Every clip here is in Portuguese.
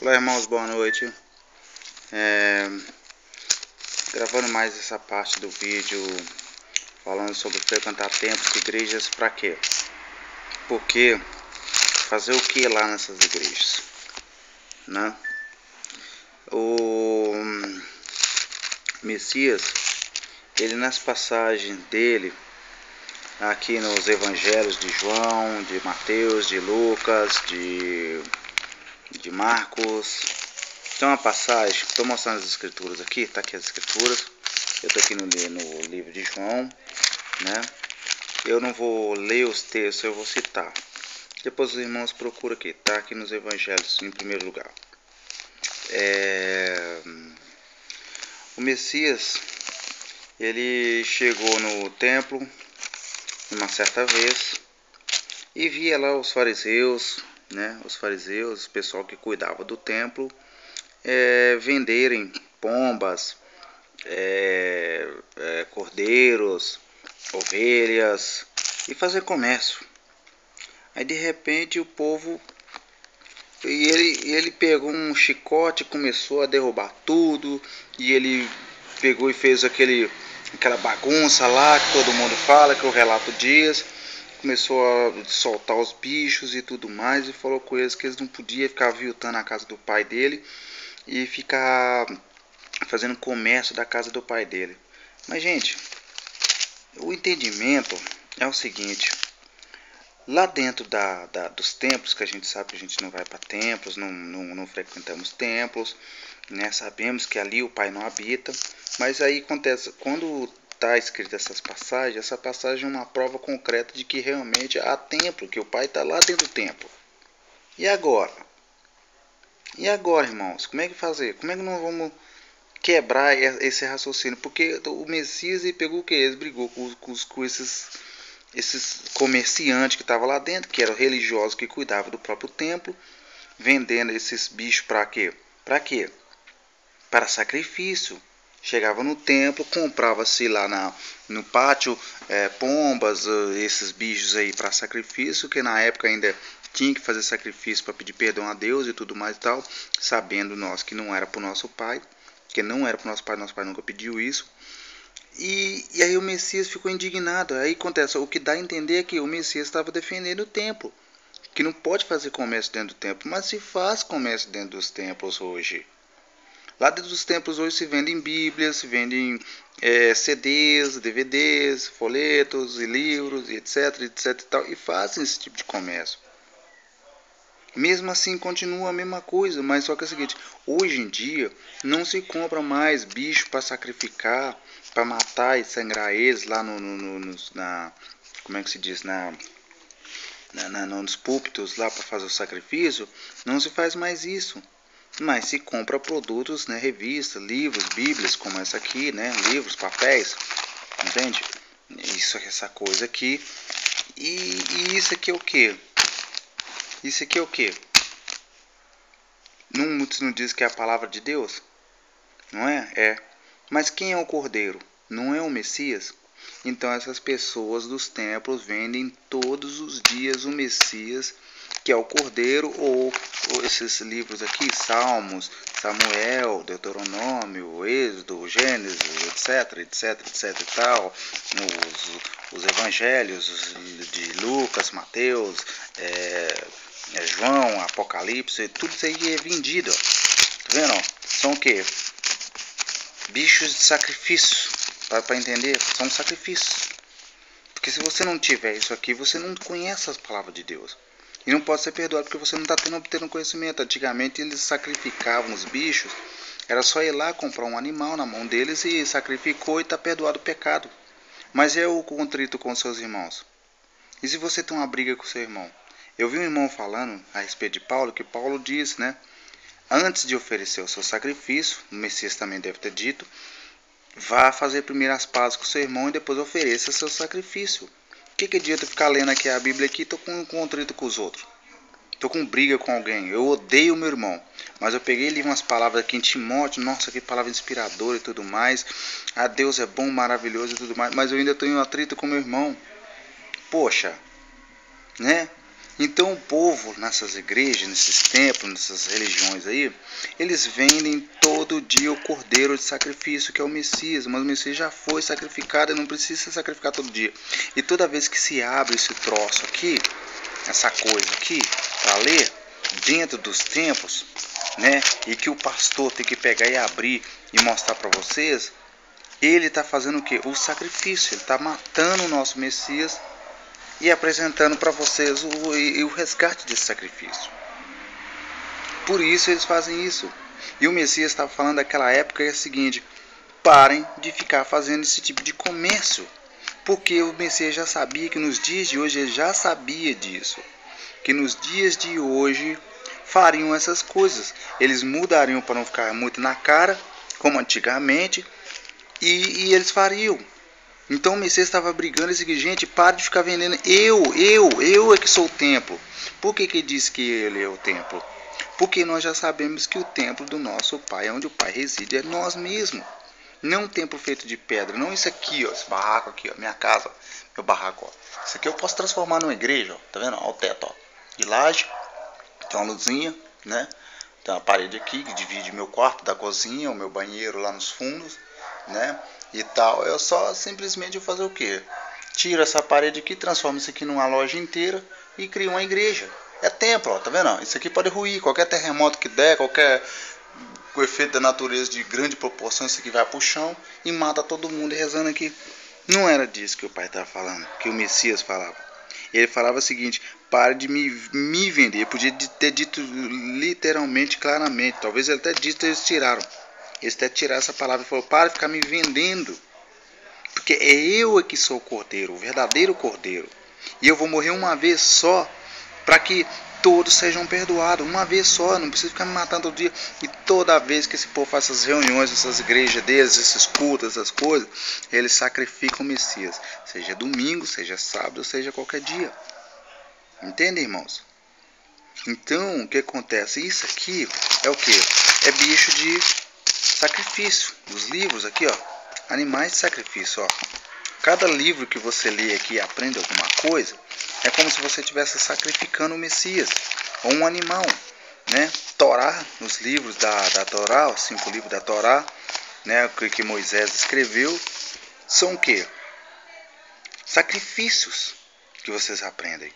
Olá, irmãos, boa noite. Gravando mais essa parte do vídeo falando sobre frequentar templos e igrejas. Para quê? Porque fazer o que lá nessas igrejas, né? O Messias, ele nas passagens dele aqui nos evangelhos de João, de Mateus, de Lucas, de Marcos, tem uma passagem, estou mostrando as escrituras aqui, tá aqui as escrituras. Eu estou aqui no livro de João, né? Eu não vou ler os textos, eu vou citar. Depois os irmãos procuram aqui, tá aqui nos evangelhos em primeiro lugar. O Messias, ele chegou no templo uma certa vez e via lá os fariseus, né? Os fariseus, o pessoal que cuidava do templo, venderem pombas, cordeiros, ovelhas e fazer comércio. Aí de repente o povo, ele pegou um chicote e começou a derrubar tudo, e ele pegou e fez aquela bagunça lá que todo mundo fala, que eu relato dias. Começou a soltar os bichos e tudo mais, e falou com eles que eles não podiam ficar aviltando a casa do pai dele e ficar fazendo comércio da casa do pai dele. Mas, gente, o entendimento é o seguinte: lá dentro dos templos, que a gente sabe que a gente não vai para templos, não frequentamos templos, né? Sabemos que ali o pai não habita, mas aí acontece, quando está escrita essa passagem é uma prova concreta de que realmente há templo, que o pai está lá dentro do templo. E agora? E agora, irmãos? Como é que fazer? Como é que nós vamos quebrar esse raciocínio? Porque o Messias pegou o que? Ele brigou com esses comerciantes que estavam lá dentro, que eram religiosos que cuidavam do próprio templo, vendendo esses bichos para quê? Para quê? Para sacrifício. Chegava no templo, comprava-se lá no pátio pombas, esses bichos aí para sacrifício, que na época ainda tinha que fazer sacrifício para pedir perdão a Deus e tudo mais e tal, sabendo nós que não era para o nosso pai, que não era para o nosso pai nunca pediu isso. E aí o Messias ficou indignado. Aí acontece, o que dá a entender é que o Messias estava defendendo o templo, que não pode fazer comércio dentro do templo, mas se faz comércio dentro dos templos hoje. Lá dentro dos templos hoje se vendem bíblias, se vendem CDs, DVDs, folhetos e livros, e etc, etc e tal, e fazem esse tipo de comércio. Mesmo assim continua a mesma coisa, mas só que é o seguinte: hoje em dia não se compra mais bicho para sacrificar, para matar e sangrar eles lá como é que se diz, nos púlpitos lá para fazer o sacrifício. Não se faz mais isso, mas se compra produtos, né, revistas, livros, bíblias como essa aqui, né, livros, papéis, entende? Essa coisa aqui. E isso aqui é o que? Isso aqui é o que? Muitos não dizem que é a palavra de Deus? Não é? É. Mas quem é o Cordeiro? Não é o Messias? Então essas pessoas dos templos vendem todos os dias o Messias, que é o Cordeiro, ou esses livros aqui, Salmos, Samuel, Deuteronômio, Êxodo, Gênesis, etc, etc, etc e tal, os evangelhos de Lucas, Mateus, João, Apocalipse, tudo isso aí é vendido, ó. Tá vendo? Ó? São o que? Bichos de sacrifício, para entender, são sacrifícios. Porque se você não tiver isso aqui, você não conhece as palavras de Deus. E não pode ser perdoado porque você não está obtendo conhecimento. Antigamente eles sacrificavam os bichos, era só ir lá comprar um animal na mão deles e sacrificou e está perdoado o pecado. Mas é o contrito com seus irmãos. E se você tem uma briga com seu irmão? Eu vi um irmão falando a respeito de Paulo, que Paulo diz, né? Antes de oferecer o seu sacrifício, o Messias também deve ter dito, vá fazer primeiro as pazes com seu irmão e depois ofereça seu sacrifício. O que adianta ficar lendo aqui a Bíblia aqui e tô com contrito com os outros? Tô com briga com alguém, eu odeio o meu irmão, mas eu peguei e li umas palavras aqui em Timóteo, nossa, que palavra inspiradora e tudo mais, Deus é bom, maravilhoso e tudo mais, mas eu ainda tenho um atrito com meu irmão. Poxa, né? Então o povo nessas igrejas, nesses templos, nessas religiões aí, eles vendem todo dia o cordeiro de sacrifício, que é o Messias, mas o Messias já foi sacrificado e não precisa ser sacrificado todo dia. E toda vez que se abre esse troço aqui, essa coisa aqui, para ler, dentro dos templos, né, e que o pastor tem que pegar e abrir e mostrar para vocês, ele está fazendo o que? O sacrifício, ele está matando o nosso Messias e apresentando para vocês o resgate desse sacrifício. Por isso eles fazem isso. E o Messias estava falando daquela época é o seguinte: parem de ficar fazendo esse tipo de comércio. Porque o Messias já sabia que nos dias de hoje, ele já sabia disso. Que nos dias de hoje fariam essas coisas. Eles mudariam para não ficar muito na cara, como antigamente, e eles fariam. Então o Messias estava brigando e disse: gente, pare de ficar vendendo. Eu é que sou o templo. Por que ele disse que ele é o templo? Porque nós já sabemos que o templo do nosso Pai, onde o Pai reside, é nós mesmos. Não um templo feito de pedra. Não isso aqui, ó, esse barraco aqui, ó, minha casa, ó, meu barraco. Ó. Isso aqui eu posso transformar numa igreja. Ó, tá vendo? Ó, o teto, ó, de laje. Tem uma luzinha, né? Tem uma parede aqui que divide meu quarto da cozinha, o meu banheiro lá nos fundos, né? E tal. Eu só simplesmente vou fazer o quê? Tiro essa parede aqui, transformo isso aqui numa loja inteira e crio uma igreja. É templo, ó, tá vendo? Isso aqui pode ruir, qualquer terremoto que der, qualquer o efeito da natureza de grande proporção, isso aqui vai pro chão e mata todo mundo rezando aqui. Não era disso que o pai estava falando, que o Messias falava. Ele falava o seguinte: pare de me vender. Ele podia ter dito literalmente, claramente. Talvez ele até disse, eles tiraram. Eles até tiraram essa palavra e falou: pare de ficar me vendendo. Porque é eu que sou o cordeiro, o verdadeiro cordeiro. E eu vou morrer uma vez só para que todos sejam perdoados. Uma vez só, não precisa ficar me matando todo dia. E toda vez que esse povo faz essas reuniões, essas igrejas deles, esses cultos, essas coisas, eles sacrificam o Messias. Seja domingo, seja sábado, seja qualquer dia. Entende, irmãos? Então, o que acontece? Isso aqui é o que? É bicho de sacrifício. Os livros aqui, ó, animais de sacrifício, ó. Cada livro que você lê aqui e aprende alguma coisa, é como se você estivesse sacrificando o Messias, ou um animal, né? Torá, os livros da Torá, os 5 livros da Torá, né, que Moisés escreveu, são o quê? Sacrifícios que vocês aprendem.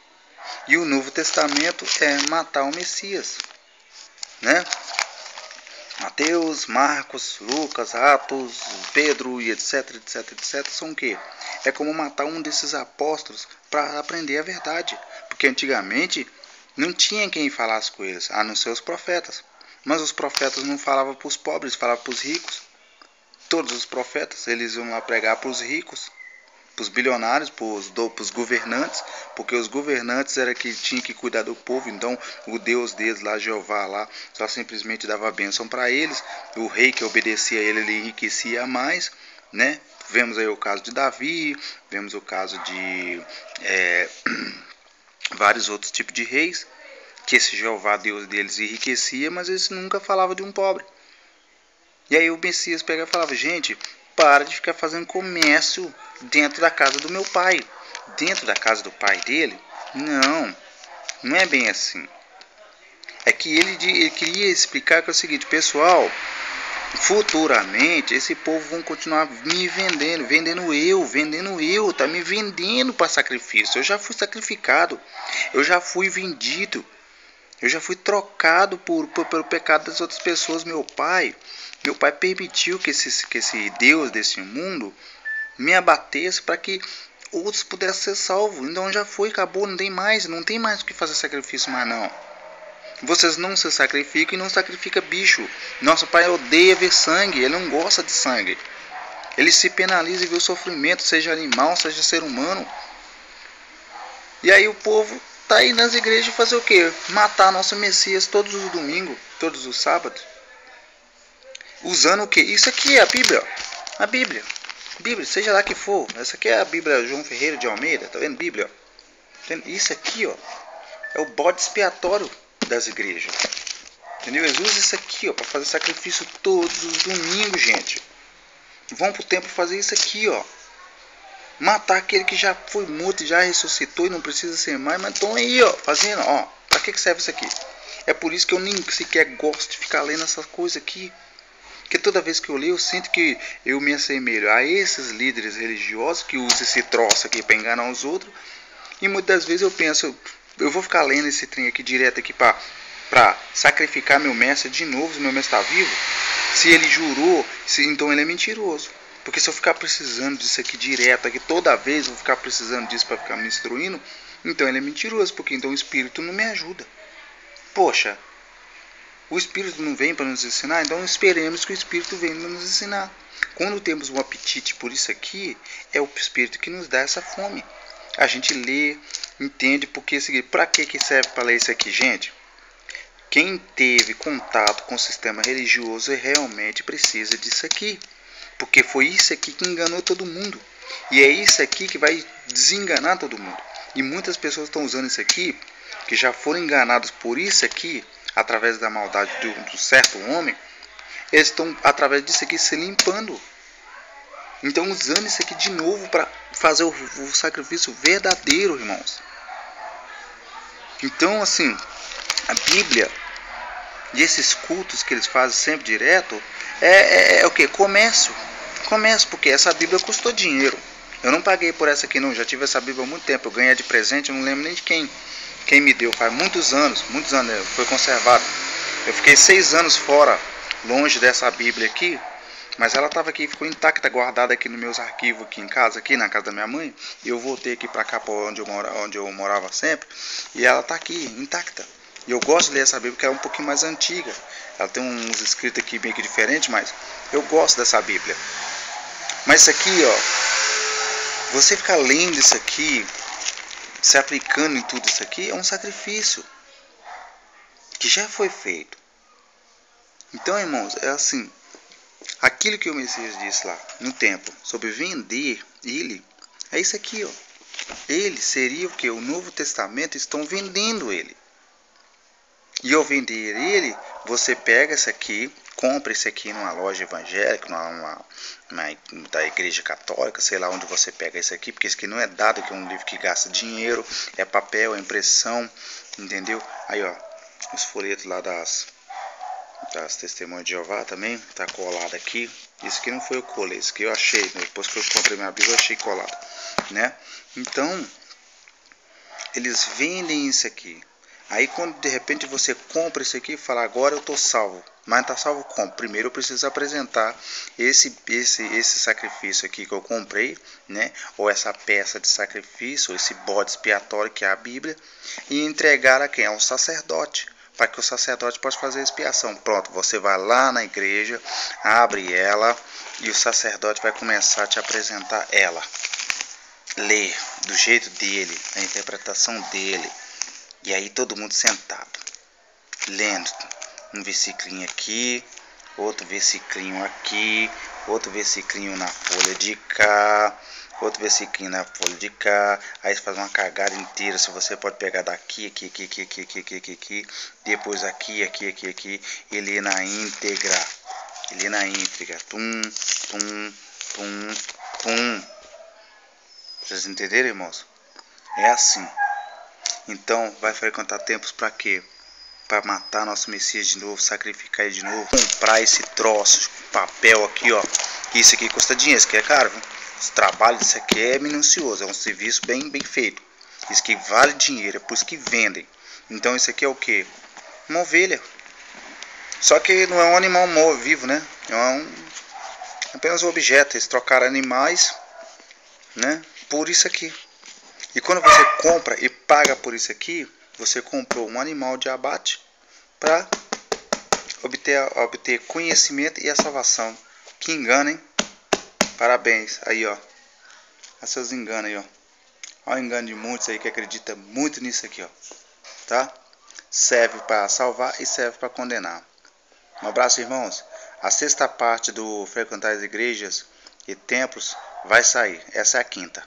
E o Novo Testamento é matar o Messias, né? Mateus, Marcos, Lucas, Atos, Pedro e etc, são o quê? É como matar um desses apóstolos para aprender a verdade. Porque antigamente não tinha quem falasse com eles, a não ser os profetas. Mas os profetas não falavam para os pobres, falavam para os ricos. Todos os profetas, eles iam lá pregar para os ricos, para os bilionários, para os governantes, porque os governantes era que tinham que cuidar do povo. Então o Deus deles lá, Jeová lá, só simplesmente dava bênção para eles. O rei que obedecia a ele, ele enriquecia mais, né? Vemos aí o caso de Davi, vemos o caso de vários outros tipos de reis, que esse Jeová Deus deles enriquecia, mas eles nunca falavam de um pobre. E aí o Messias pegava e falava: gente, para de ficar fazendo comércio dentro da casa do meu pai. Dentro da casa do pai dele? Não é bem assim. É que ele queria explicar que é o seguinte: pessoal, futuramente esse povo vão continuar me vendendo eu, tá me vendendo para sacrifício. Eu já fui sacrificado, eu já fui vendido, eu já fui trocado pelo pecado das outras pessoas. Meu pai permitiu que esse Deus desse mundo me abatesse para que outros pudessem ser salvos. Então já foi, acabou, não tem mais o que fazer sacrifício mais não. Vocês não se sacrificam e não sacrificam bicho. Nosso pai odeia ver sangue, ele não gosta de sangue. Ele se penaliza e vê o sofrimento, seja animal, seja ser humano. E aí o povo tá aí nas igrejas fazer o quê? Matar nosso Messias todos os domingos, todos os sábados. Usando o quê? Isso aqui é a Bíblia. A Bíblia, seja lá que for. Essa aqui é a Bíblia João Ferreira de Almeida. Tá vendo? Bíblia. Isso aqui, ó, é o bode expiatório das igrejas. Entendeu? Eles usam isso aqui, ó, para fazer sacrifício todos os domingos, gente. Vão pro templo fazer isso aqui, ó. Matar aquele que já foi morto, já ressuscitou e não precisa ser mais. Mas estão aí, ó, fazendo, ó. Pra que serve isso aqui? É por isso que eu nem sequer gosto de ficar lendo essas coisas aqui. Porque toda vez que eu leio, eu sinto que eu me assemelho a esses líderes religiosos que usam esse troço aqui para enganar os outros. E muitas vezes eu penso, eu vou ficar lendo esse trem aqui direto aqui para sacrificar meu mestre de novo, se meu mestre está vivo. Se ele jurou, então ele é mentiroso. Porque se eu ficar precisando disso aqui direto, aqui toda vez eu vou ficar precisando disso para ficar me instruindo, então ele é mentiroso, porque então o Espírito não me ajuda. Poxa, o Espírito não vem para nos ensinar, então esperemos que o Espírito venha para nos ensinar. Quando temos um apetite por isso aqui, é o Espírito que nos dá essa fome. A gente lê, entende, porque para que serve para ler isso aqui, gente? Quem teve contato com o sistema religioso realmente precisa disso aqui. Porque foi isso aqui que enganou todo mundo. E é isso aqui que vai desenganar todo mundo. E muitas pessoas estão usando isso aqui, que já foram enganados por isso aqui, através da maldade de um certo homem, eles estão, através disso aqui, se limpando. Então, usando isso aqui de novo para fazer o sacrifício verdadeiro, irmãos. Então, assim, a Bíblia e esses cultos que eles fazem sempre direto, é o que? Comércio, porque essa Bíblia custou dinheiro. Eu não paguei por essa aqui não, já tive essa Bíblia há muito tempo, eu ganhei de presente, eu não lembro nem de quem me deu, faz muitos anos, foi conservado. Eu fiquei 6 anos fora, longe dessa Bíblia aqui, mas ela estava aqui, ficou intacta, guardada aqui nos meus arquivos aqui em casa, aqui na casa da minha mãe, e eu voltei aqui para cá, onde eu morava sempre, e ela está aqui, intacta. E eu gosto de ler essa Bíblia porque ela é um pouquinho mais antiga. Ela tem uns escritos aqui meio que diferentes, mas eu gosto dessa Bíblia. Mas isso aqui, ó, você ficar lendo isso aqui, se aplicando em tudo isso aqui, é um sacrifício que já foi feito. Então, irmãos, é assim, aquilo que o Messias disse lá no templo, sobre vender ele, é isso aqui, ó. Ele seria o que? O Novo Testamento, estão vendendo ele. E ao vender ele, você pega esse aqui, compra esse aqui numa loja evangélica, da igreja católica, sei lá onde você pega esse aqui, porque esse aqui não é dado, que é um livro que gasta dinheiro, é papel, é impressão, entendeu? Aí, ó, os folhetos lá das Testemunhas de Jeová também, tá colado aqui. Isso aqui não foi eu colei, isso aqui eu achei, né? Depois que eu comprei minha Bíblia, eu achei colado, né? Então, eles vendem isso aqui. Aí quando de repente você compra isso aqui e fala, agora eu estou salvo. Mas está salvo como? Primeiro eu preciso apresentar esse sacrifício aqui que eu comprei, né? Ou essa peça de sacrifício, ou esse bode expiatório que é a Bíblia, e entregar a quem? Ao sacerdote, para que o sacerdote possa fazer a expiação. Pronto, você vai lá na igreja, abre ela, e o sacerdote vai começar a te apresentar ela. Ler do jeito dele, a interpretação dele. E aí todo mundo sentado, lendo um versículo aqui, outro versículo aqui, outro versículo na folha de cá, outro versículo na folha de cá. Aí você faz uma cagada inteira, se você pode pegar daqui, aqui, depois aqui, e ler na íntegra. Tum, tum, tum, tum. Vocês entenderam, irmãos? É assim. Então, vai frequentar templos para quê? Para matar nosso Messias de novo, sacrificar ele de novo, comprar esse troço, papel aqui, ó. Isso aqui custa dinheiro, isso aqui é caro, viu? Esse trabalho disso aqui é minucioso, é um serviço bem feito. Isso aqui vale dinheiro, é por isso que vendem. Então, isso aqui é o quê? Uma ovelha. Só que não é um animal vivo, né? É apenas um objeto. Eles trocaram animais, né? Por isso aqui. E quando você compra e paga por isso aqui, você comprou um animal de abate para obter conhecimento e a salvação. Que engano, hein? Parabéns. Aí, ó. Olha seus enganos aí, ó. Olha o engano de muitos aí que acreditam muito nisso aqui, ó. Tá? Serve para salvar e serve para condenar. Um abraço, irmãos. A 6ª parte do frequentar as igrejas e templos vai sair. Essa é a 5ª.